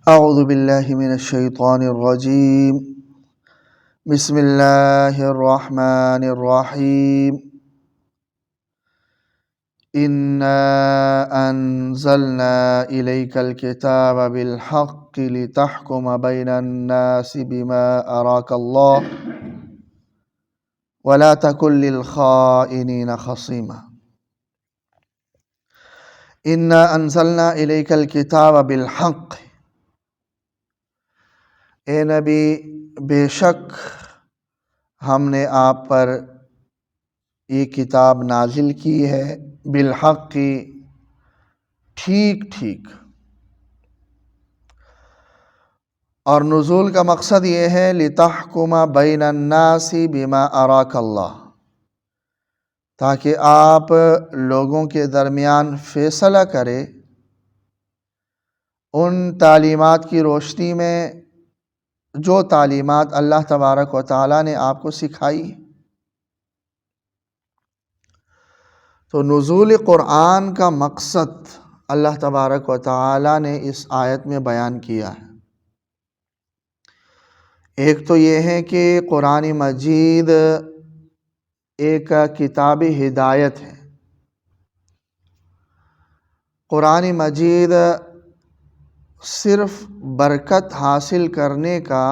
أعوذ بالله من الشيطان الرجيم. بسم الله الرحمن الرحيم. إنا أنزلنا إليك الكتاب بالحق لتحكم بين الناس بما أراك الله ولا تكن للخائنين خصيما. إنا أنزلنا إليك الكتاب بالحق. اے نبی، بے شک ہم نے آپ پر یہ کتاب نازل کی ہے بالحق کی، ٹھیک. اور نزول کا مقصد یہ ہے لتحکم بین الناس بما اراک اللہ، تاکہ آپ لوگوں کے درمیان فیصلہ کرے ان تعلیمات کی روشنی میں جو تعلیمات اللہ تبارک و تعالیٰ نے آپ کو سکھائی۔ تو نزول قرآن کا مقصد اللہ تبارک و تعالیٰ نے اس آیت میں بیان کیا ہے۔ ایک تو یہ ہے کہ قرآن مجید ایک کتاب ہدایت ہے۔ قرآن مجید صرف برکت حاصل کرنے کا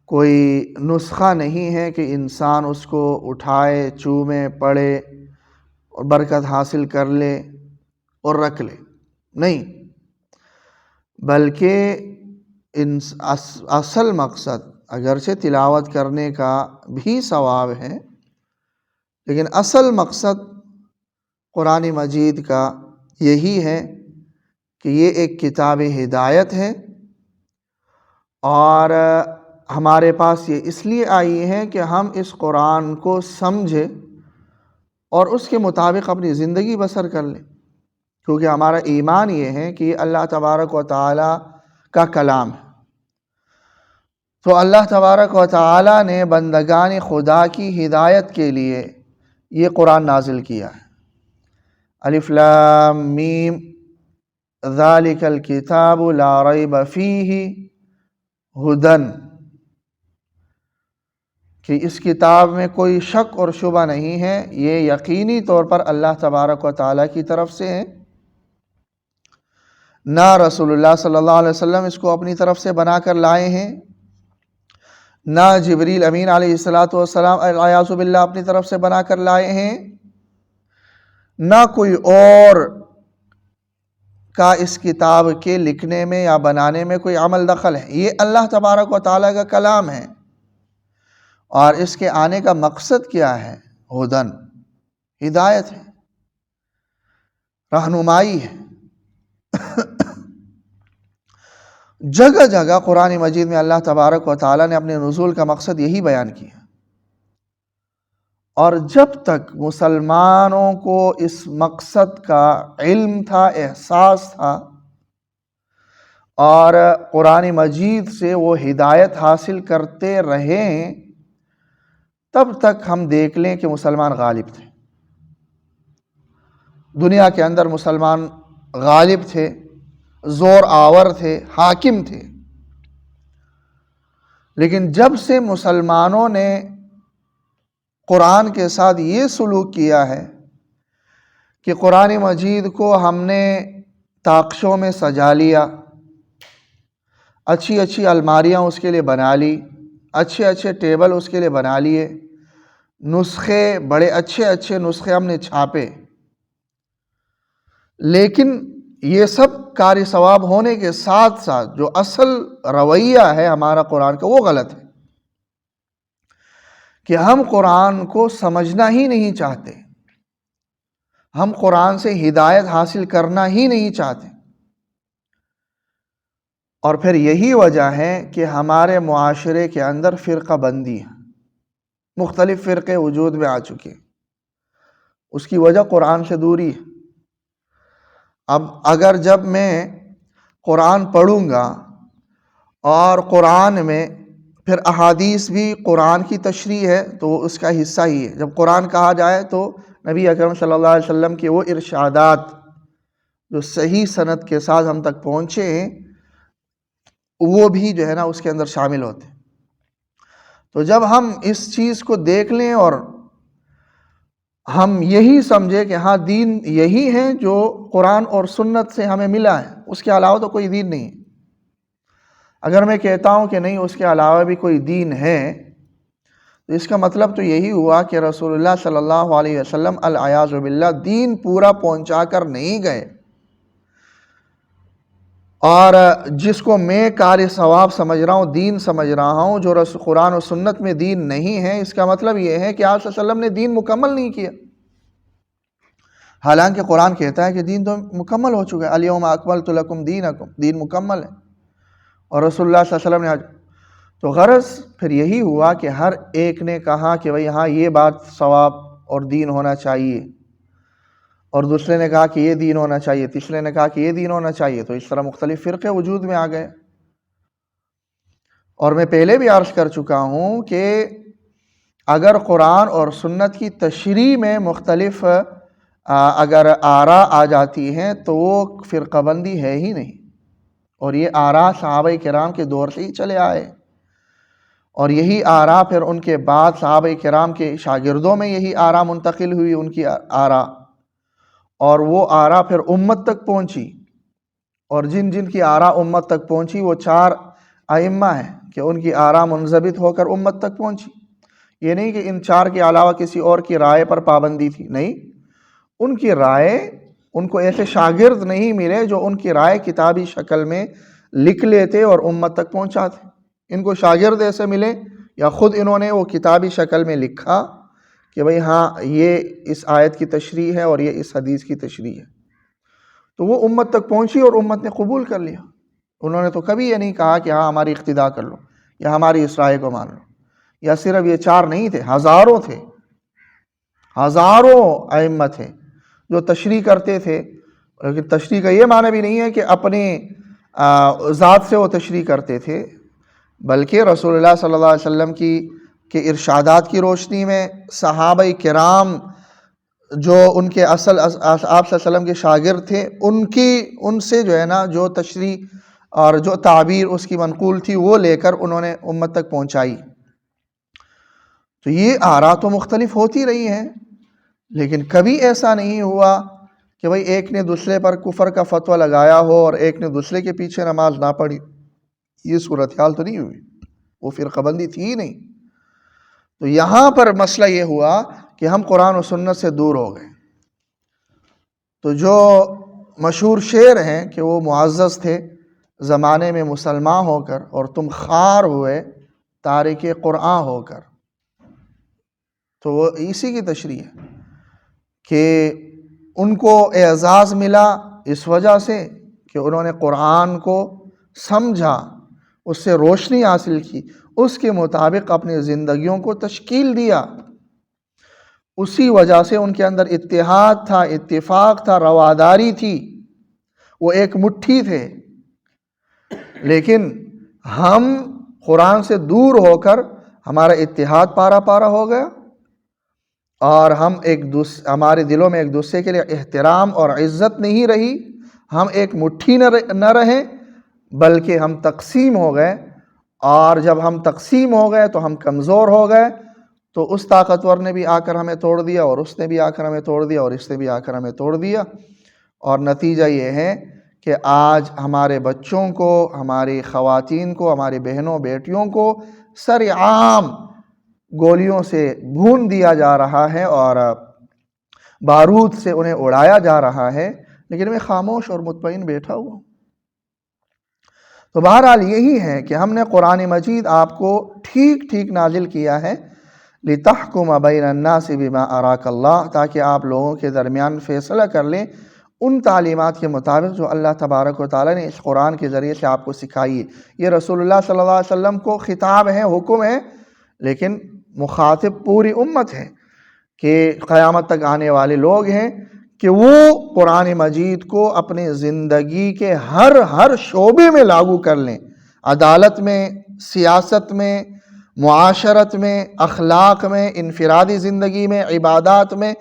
کوئی نسخہ نہیں ہے کہ انسان اس کو اٹھائے، چومے، پڑھے اور برکت حاصل کر لے اور رکھ لے، نہیں، بلکہ اصل مقصد اگرچہ تلاوت کرنے کا بھی ثواب ہے، لیکن اصل مقصد قرآن مجید کا یہی ہے کہ یہ ایک کتاب ہدایت ہے، اور ہمارے پاس یہ اس لیے آئی ہے کہ ہم اس قرآن کو سمجھیں اور اس کے مطابق اپنی زندگی بسر کر لیں، کیونکہ ہمارا ایمان یہ ہے کہ یہ اللہ تبارک و تعالیٰ کا کلام ہے۔ تو اللہ تبارک و تعالیٰ نے بندگان خدا کی ہدایت کے لیے یہ قرآن نازل کیا ہے۔ الف لام میم ذالک الکتاب لا ریب فیہ ھدی، کہ اس کتاب میں کوئی شک اور شبہ نہیں ہے، یہ یقینی طور پر اللہ تبارک و تعالیٰ کی طرف سے ہے۔ نہ رسول اللہ صلی اللہ علیہ وسلم اس کو اپنی طرف سے بنا کر لائے ہیں، نہ جبریل امین علیہ السلام اعوذ باللہ اپنی طرف سے بنا کر لائے ہیں، نہ کوئی اور کا اس کتاب کے لکھنے میں یا بنانے میں کوئی عمل دخل ہے۔ یہ اللہ تبارک و تعالیٰ کا کلام ہے، اور اس کے آنے کا مقصد کیا ہے؟ ھدی، ہدایت ہے، رہنمائی ہے۔ جگہ جگہ قرآن مجید میں اللہ تبارک و تعالیٰ نے اپنے نزول کا مقصد یہی بیان کیا، اور جب تک مسلمانوں کو اس مقصد کا علم تھا، احساس تھا، اور قرآن مجید سے وہ ہدایت حاصل کرتے رہے ہیں، تب تک ہم دیکھ لیں کہ مسلمان غالب تھے، دنیا کے اندر مسلمان غالب تھے، زور آور تھے، حاکم تھے۔ لیکن جب سے مسلمانوں نے قرآن کے ساتھ یہ سلوک کیا ہے کہ قرآن مجید کو ہم نے طاقچوں میں سجا لیا، اچھی اچھی الماریاں اس کے لیے بنا لی، اچھے اچھے ٹیبل اس کے لیے بنا لیے، نسخے، بڑے اچھے اچھے نسخے ہم نے چھاپے، لیکن یہ سب کار ثواب ہونے کے ساتھ ساتھ جو اصل رویہ ہے ہمارا قرآن کا، وہ غلط ہے، کہ ہم قرآن کو سمجھنا ہی نہیں چاہتے، ہم قرآن سے ہدایت حاصل کرنا ہی نہیں چاہتے۔ اور پھر یہی وجہ ہے کہ ہمارے معاشرے کے اندر فرقہ بندی ہے، مختلف فرقے وجود میں آ چکے ہیں، اس کی وجہ قرآن سے دوری ہے۔ اب اگر جب میں قرآن پڑھوں گا اور قرآن میں پھر احادیث بھی قرآن کی تشریح ہے تو وہ اس کا حصہ ہی ہے، جب قرآن کہا جائے تو نبی اکرم صلی اللہ علیہ وسلم کے وہ ارشادات جو صحیح سند کے ساتھ ہم تک پہنچے ہیں، وہ بھی جو ہے نا اس کے اندر شامل ہوتے ہیں۔ تو جب ہم اس چیز کو دیکھ لیں اور ہم یہی سمجھے کہ ہاں دین یہی ہے جو قرآن اور سنت سے ہمیں ملا ہے، اس کے علاوہ تو کوئی دین نہیں ہے۔ اگر میں کہتا ہوں کہ نہیں اس کے علاوہ بھی کوئی دین ہے، تو اس کا مطلب تو یہی ہوا کہ رسول اللہ صلی اللہ علیہ وسلم العیاذ باللہ دین پورا پہنچا کر نہیں گئے، اور جس کو میں کار ثواب سمجھ رہا ہوں، دین سمجھ رہا ہوں، جو قرآن و سنت میں دین نہیں ہے، اس کا مطلب یہ ہے کہ آپ صلی اللہ علیہ وسلم نے دین مکمل نہیں کیا۔ حالانکہ قرآن کہتا ہے کہ دین تو مکمل ہو چکا ہے، الیوم اکملت لکم دینکم، دین مکمل ہے، اور رسول اللہ صلی اللہ علیہ وسلم نے تو غرض پھر یہی ہوا کہ ہر ایک نے کہا کہ بھئی ہاں یہ بات ثواب اور دین ہونا چاہیے، اور دوسرے نے کہا کہ یہ دین ہونا چاہیے، تیسرے نے کہا کہ یہ دین ہونا چاہیے، تو اس طرح مختلف فرقے وجود میں آ گئے۔ اور میں پہلے بھی عرض کر چکا ہوں کہ اگر قرآن اور سنت کی تشریح میں مختلف اگر آراء آ جاتی ہیں تو وہ فرقہ بندی ہے ہی نہیں، اور یہ آراء صحابہ کرام کے دور سے ہی چلے آئے، اور یہی آراء پھر ان کے بعد صحابہ کرام کے شاگردوں میں یہی آراء منتقل ہوئی، ان کی آراء، اور وہ آراء پھر امت تک پہنچی، اور جن جن کی آراء امت تک پہنچی وہ 4 ائمہ ہیں کہ ان کی آراء منضبط ہو کر امت تک پہنچی۔ یہ نہیں کہ ان 4 کے علاوہ کسی اور کی رائے پر پابندی تھی، نہیں، ان کی رائے، ان کو ایسے شاگرد نہیں ملے جو ان کی رائے کتابی شکل میں لکھ لیتے اور امت تک پہنچاتے۔ ان کو شاگرد ایسے ملے یا خود انہوں نے وہ کتابی شکل میں لکھا کہ بھئی ہاں یہ اس آیت کی تشریح ہے اور یہ اس حدیث کی تشریح ہے، تو وہ امت تک پہنچی اور امت نے قبول کر لیا۔ انہوں نے تو کبھی یہ نہیں کہا کہ ہاں ہماری اقتداء کر لو یا ہماری اس رائے کو مان لو۔ یا صرف یہ 4 نہیں تھے، ہزاروں تھے، ہزاروں ائمہ تھے جو تشریح کرتے تھے، لیکن تشریح کا یہ معنی بھی نہیں ہے کہ اپنے ذات سے وہ تشریح کرتے تھے، بلکہ رسول اللہ صلی اللہ علیہ وسلم کے ارشادات کی روشنی میں صحابہ کرام جو ان کے اصل آپ صلی اللہ علیہ وسلم کے شاگرد تھے، ان سے جو ہے نا جو تشریح اور جو تعبیر اس کی منقول تھی وہ لے کر انہوں نے امت تک پہنچائی۔ تو یہ آراء تو مختلف ہوتی رہی ہیں، لیکن کبھی ایسا نہیں ہوا کہ بھئی ایک نے دوسرے پر کفر کا فتویٰ لگایا ہو اور ایک نے دوسرے کے پیچھے نماز نہ پڑھی۔ یہ صورتحال تو نہیں ہوئی، وہ فرقہ بندی تھی ہی نہیں۔ تو یہاں پر مسئلہ یہ ہوا کہ ہم قرآن و سنت سے دور ہو گئے۔ تو جو مشہور شعر ہیں کہ وہ معزز تھے زمانے میں مسلمان ہو کر، اور تم خوار ہوئے تارک قرآن ہو کر، تو وہ اسی کی تشریح ہے کہ ان کو اعزاز ملا اس وجہ سے کہ انہوں نے قرآن کو سمجھا، اس سے روشنی حاصل کی، اس کے مطابق اپنی زندگیوں کو تشکیل دیا۔ اسی وجہ سے ان کے اندر اتحاد تھا، اتفاق تھا، رواداری تھی، وہ ایک مٹھی تھے۔ لیکن ہم قرآن سے دور ہو کر ہمارا اتحاد پارا پارا ہو گیا، اور ہم ہمارے دلوں میں ایک دوسرے کے لیے احترام اور عزت نہیں رہی، ہم ایک مٹھی نہ رہے بلکہ ہم تقسیم ہو گئے، اور جب ہم تقسیم ہو گئے تو ہم کمزور ہو گئے، تو اس طاقتور نے بھی آ کر ہمیں توڑ دیا، اور اس نے بھی آ کر ہمیں توڑ دیا، اور اس نے بھی آ کر ہمیں توڑ دیا، اور نتیجہ یہ ہے کہ آج ہمارے بچوں کو، ہماری خواتین کو، ہماری بہنوں بیٹیوں کو سرعام گولیوں سے بھون دیا جا رہا ہے اور بارود سے انہیں اڑایا جا رہا ہے، لیکن میں خاموش اور مطمئن بیٹھا ہوا ہوں۔ تو بہرحال یہی ہے کہ ہم نے قرآن مجید آپ کو ٹھیک ٹھیک نازل کیا ہے، لِتَحْكُمَ بَيْنَ النَّاسِ بِمَا أَرَاكَ اللَّهُ، تاکہ آپ لوگوں کے درمیان فیصلہ کر لیں ان تعلیمات کے مطابق جو اللہ تبارک و تعالیٰ نے اس قرآن کے ذریعے سے آپ کو سکھائی ہے۔ یہ رسول اللہ صلی اللہ علیہ وسلم کو خطاب ہے، حکم ہے، لیکن مخاطب پوری امت ہے کہ قیامت تک آنے والے لوگ ہیں کہ وہ قرآن مجید کو اپنے زندگی کے ہر شعبے میں لاگو کر لیں، عدالت میں، سیاست میں، معاشرت میں، اخلاق میں، انفرادی زندگی میں، عبادات میں،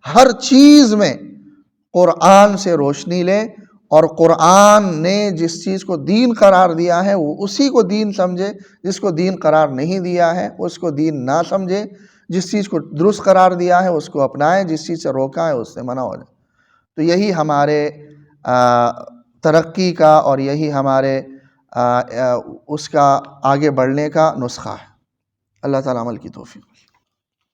ہر چیز میں قرآن سے روشنی لیں اور قرآن نے جس چیز کو دین قرار دیا ہے وہ اسی کو دین سمجھے، جس کو دین قرار نہیں دیا ہے اس کو دین نہ سمجھے، جس چیز کو درست قرار دیا ہے اس کو اپنائے، جس چیز سے روکا ہے اس سے منع ہو جائے۔ تو یہی ہمارے ترقی کا اور یہی ہمارے اس کا آگے بڑھنے کا نسخہ ہے۔ اللہ تعالیٰ عمل کی توفیق۔